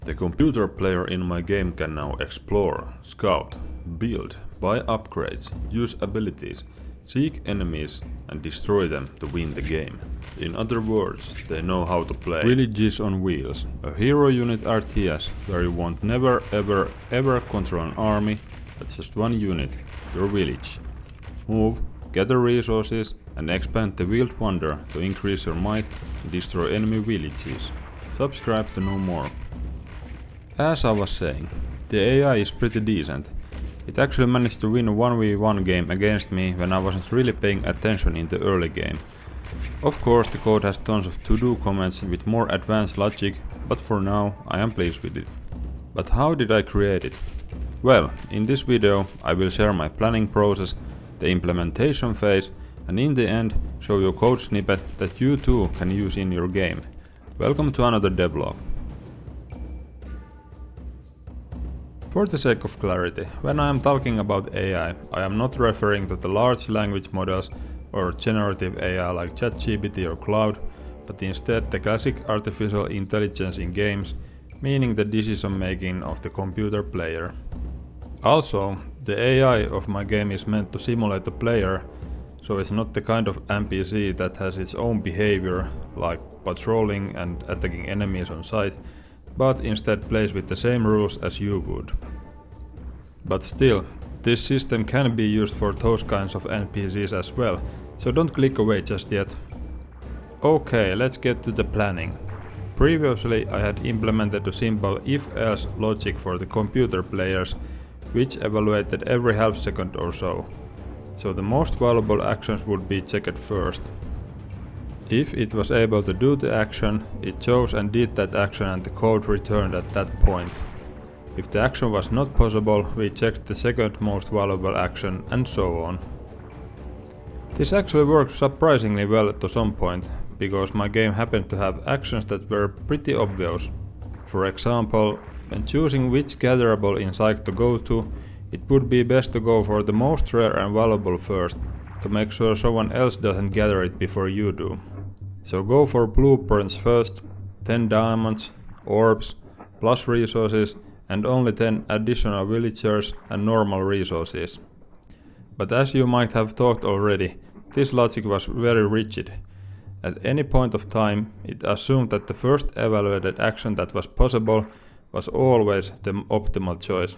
The computer player in my game can now explore, scout, build, buy upgrades, use abilities, seek enemies and destroy them to win the game. In other words, they know how to play Villages on Wheels, a hero unit RTS where you won't never ever control an army, but just one unit, your village. Move, gather resources and expand the Wild Wonder to increase your might and destroy enemy villages. Subscribe to know more. As I was saying, the AI is pretty decent. It actually managed to win a 1v1 game against me when I wasn't really paying attention in the early game. Of course the code has tons of to-do comments with more advanced logic, but for now I am pleased with it. But how did I create it? Well, in this video I will share my planning process, the implementation phase, and in the end show you a code snippet that you too can use in your game. Welcome to another devlog. For the sake of clarity, when I am talking about AI, I am not referring to the large language models or generative AI like ChatGPT or Cloud, but instead the classic artificial intelligence in games, meaning the decision making of the computer player. Also, the AI of my game is meant to simulate the player, so it's not the kind of NPC that has its own behavior, like patrolling and attacking enemies on sight, but instead plays with the same rules as you would. But still, this system can be used for those kinds of NPCs as well, so don't click away just yet. Okay, let's get to the planning. Previously I had implemented a simple if-else logic for the computer players, which evaluated every half second or so. So the most valuable actions would be checked first. If it was able to do the action, it chose and did that action and the code returned at that point. If the action was not possible, we checked the second most valuable action and so on. This actually worked surprisingly well to some point, because my game happened to have actions that were pretty obvious. For example, when choosing which gatherable in Psych to go to, it would be best to go for the most rare and valuable first, to make sure someone else doesn't gather it before you do. So go for blueprints first, 10 diamonds, orbs, plus resources and only 10 additional villagers and normal resources. But as you might have thought already, this logic was very rigid. At any point of time, it assumed that the first evaluated action that was possible was always the optimal choice.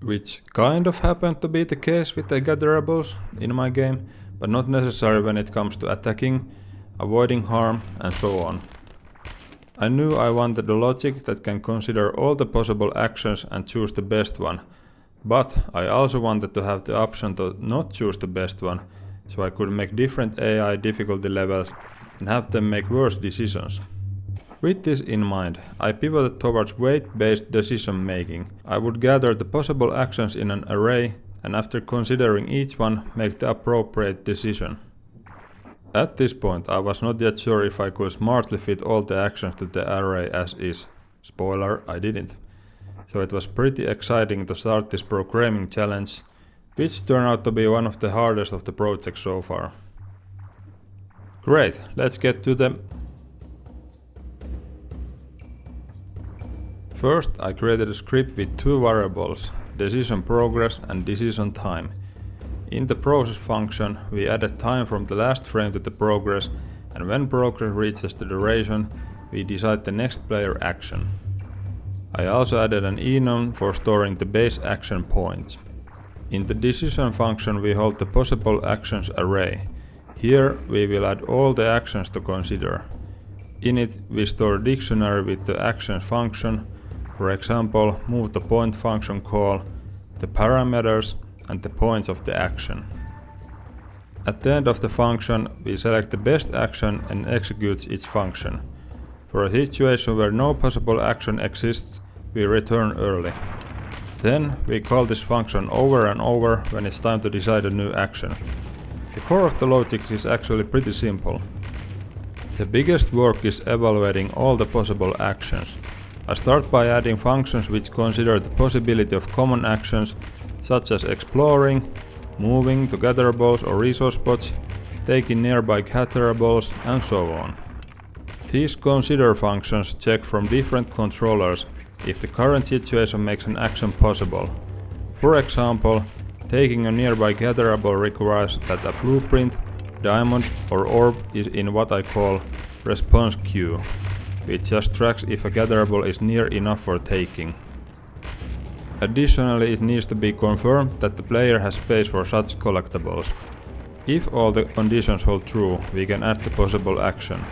Which kind of happened to be the case with the gatherables in my game, but not necessary when it comes to attacking, avoiding harm and so on. I knew I wanted a logic that can consider all the possible actions and choose the best one, but I also wanted to have the option to not choose the best one, so I could make different AI difficulty levels and have them make worse decisions. With this in mind, I pivoted towards weight-based decision making. I would gather the possible actions in an array and after considering each one make the appropriate decision. At this point I was not yet sure if I could smartly fit all the actions to the array as is. Spoiler, I didn't. So it was pretty exciting to start this programming challenge, which turned out to be one of the hardest of the projects so far. Great, let's get to them. First I created a script with two variables, decision progress and decision time. In the process function, we added time from the last frame to the progress, and when progress reaches the duration, we decide the next player action. I also added an enum for storing the base action points. In the decision function we hold the possible actions array. Here we will add all the actions to consider. In it we store a dictionary with the actions function, for example move the point function call, the parameters, and the points of the action. At the end of the function, we select the best action and execute its function. For a situation where no possible action exists, we return early. Then we call this function over and over when it's time to decide a new action. The core of the logic is actually pretty simple. The biggest work is evaluating all the possible actions. I start by adding functions which consider the possibility of common actions such as exploring, moving to gatherables or resource spots, taking nearby gatherables and so on. These consider functions check from different controllers if the current situation makes an action possible. For example, taking a nearby gatherable requires that a blueprint, diamond or orb is in what I call response queue, which just tracks if a gatherable is near enough for taking. Additionally, it needs to be confirmed that the player has space for such collectibles. If all the conditions hold true, we can add the possible action.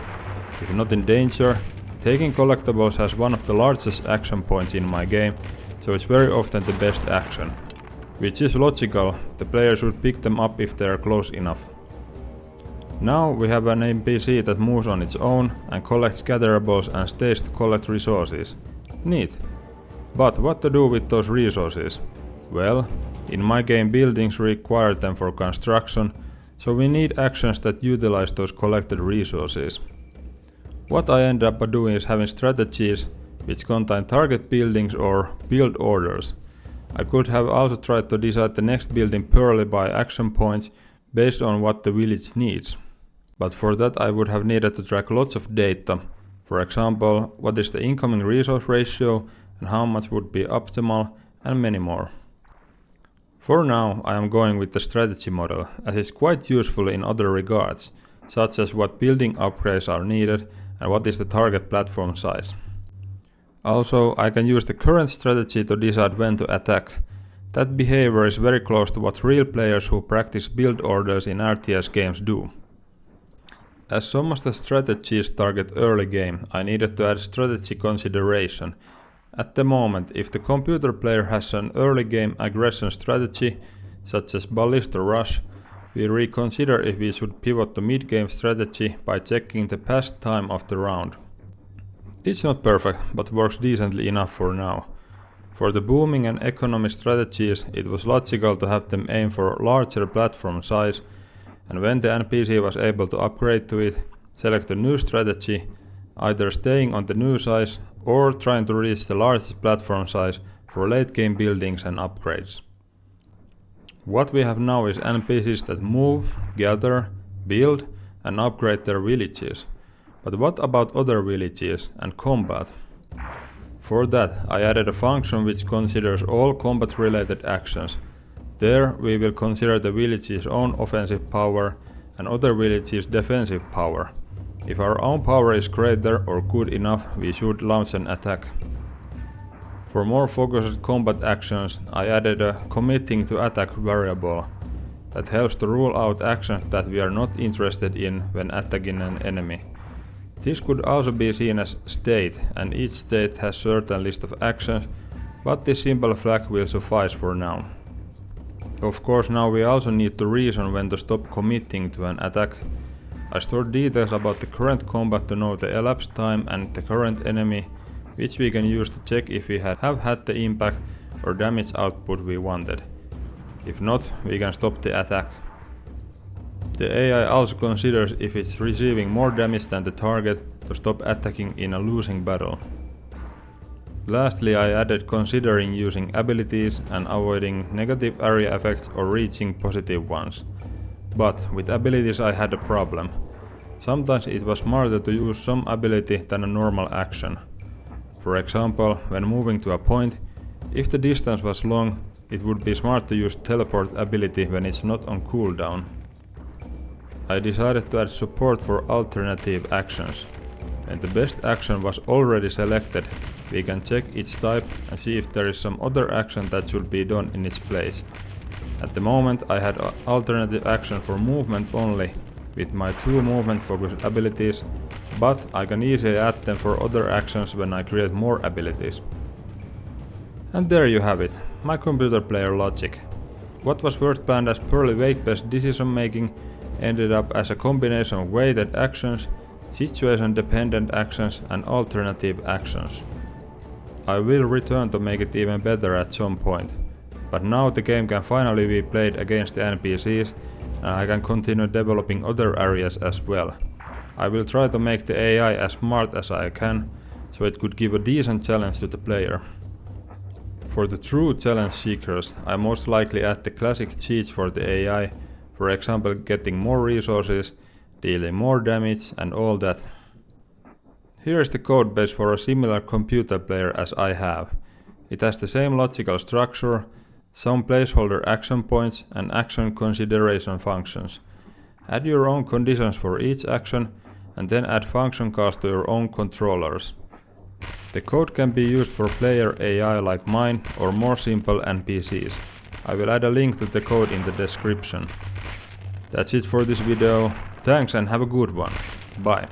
If not in danger, taking collectibles has one of the largest action points in my game, so it's very often the best action. Which is logical, the player should pick them up if they are close enough. Now we have an NPC that moves on its own and collects gatherables and stays to collect resources. Neat. But what to do with those resources? Well, in my game buildings require them for construction, so we need actions that utilize those collected resources. What I end up doing is having strategies which contain target buildings or build orders. I could have also tried to decide the next building purely by action points based on what the village needs. But for that I would have needed to track lots of data. For example, what is the incoming resource ratio and how much would be optimal, and many more. For now I am going with the strategy model, as it's quite useful in other regards, such as what building upgrades are needed and what is the target platform size. Also, I can use the current strategy to decide when to attack. That behavior is very close to what real players who practice build orders in RTS games do. As some of the strategies target early game, I needed to add strategy consideration. At the moment, if the computer player has an early game aggression strategy, such as ballista or rush, we reconsider if we should pivot to mid-game strategy by checking the past time of the round. It's not perfect, but works decently enough for now. For the booming and economy strategies, it was logical to have them aim for larger platform size, and when the NPC was able to upgrade to it, select a new strategy, either staying on the new size or trying to reach the largest platform size for late game buildings and upgrades. What we have now is NPCs that move, gather, build and upgrade their villages. But what about other villages and combat? For that I added a function which considers all combat related actions. There we will consider the village's own offensive power and other villages' defensive power. If our own power is greater or good enough, we should launch an attack. For more focused combat actions, I added a committing to attack variable that helps to rule out actions that we are not interested in when attacking an enemy. This could also be seen as state, and each state has certain list of actions, but this simple flag will suffice for now. Of course, now we also need to reason when to stop committing to an attack. I stored details about the current combat to know the elapsed time and the current enemy, which we can use to check if we have had the impact or damage output we wanted. If not, we can stop the attack. The AI also considers if it's receiving more damage than the target to stop attacking in a losing battle. Lastly, I added considering using abilities and avoiding negative area effects or reaching positive ones. But with abilities I had a problem. Sometimes it was smarter to use some ability than a normal action. For example, when moving to a point, if the distance was long, it would be smart to use teleport ability when it's not on cooldown. I decided to add support for alternative actions. When the best action was already selected, we can check its type and see if there is some other action that should be done in its place. At the moment I had an alternative action for movement only with my 2 movement focused abilities, but I can easily add them for other actions when I create more abilities. And there you have it, my computer player logic. What was first planned as purely weight-based decision making ended up as a combination of weighted actions, situation dependent actions and alternative actions. I will return to make it even better at some point. But now the game can finally be played against the NPCs and I can continue developing other areas as well. I will try to make the AI as smart as I can, so it could give a decent challenge to the player. For the true challenge seekers, I most likely add the classic cheats for the AI, for example getting more resources, dealing more damage and all that. Here is the code base for a similar computer player as I have. It has the same logical structure, some placeholder action points and action consideration functions. Add your own conditions for each action and then add function calls to your own controllers. The code can be used for player AI like mine or more simple NPCs. I will add a link to the code in the description. That's it for this video. Thanks and have a good one. Bye.